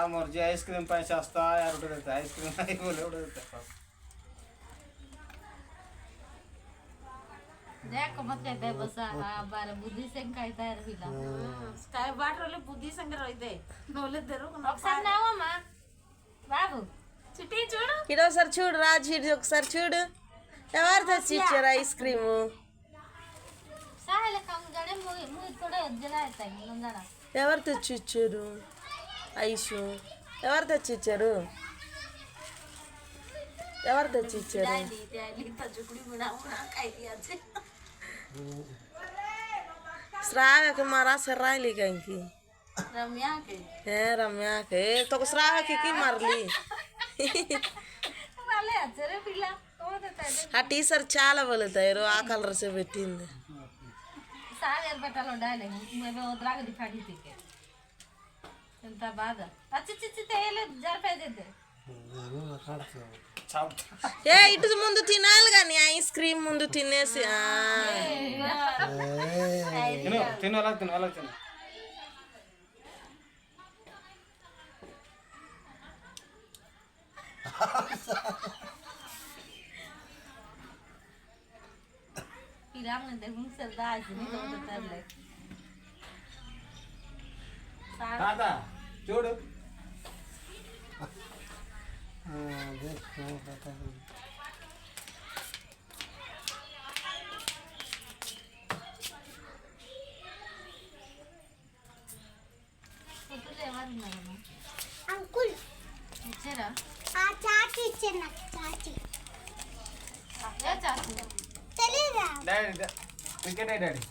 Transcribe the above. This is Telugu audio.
मुझे आइसक्रीम पास सस्ता यार उठे देता आइसक्रीम नहीं बोले उठे देता देखो मत कहते बसा बार बुद्धि से काय तयार होईल काय बाटरोले बुद्धी संग रोइते नोले देरो ఒకసారి నావమ్మా బాబు చిట్టి చూడు ఇదోసారి చూడు రాజు ఇది ఒకసారి చూడు ఎవరు తెచ్చిచ్చారు ఐస్ క్రీము సాహలే కమ్ జడే ముయి తోడే జలా అయితాయి ముందడ ఎవరు తెచ్చిచ్చారు ఐసు ఎవరు తెచ్చిచ్చారు ఎవరు తెచ్చిచ్చారు डाली डाली तो जुगड़ी बनाऊंगा खाई दिया छे श्राव्य मारा से रायली की रम्या के है रम्या के तो श्राव्य की मारली वाले अचरे पिला तो देता है ఆ టీషర్ట్ చాలా వెళ్తారు ఆ కలర్ సే పెట్టింది సాగర్ పెట్టాలో डाले मैं उधरा के दिखा दी थी के ఎంత బాధ అచ్చి చిచ్చి తేలే జర్పే దేతే ఏ ఇటు ముందు తినాలి కానీ ఐస్ క్రీమ్ ముందు తినేసి తిను తిను అలా తిను అలా తిను पिराम ने देखूं सरदा आज नहीं तो उतर ले दादा చూడు అంకుల్ ఇచ్చారా ఆ చాచి ఇచ్చాను నాకు చాచి ఏ చాకు తెలీదా డాడీ క్రికెట్ డాడీ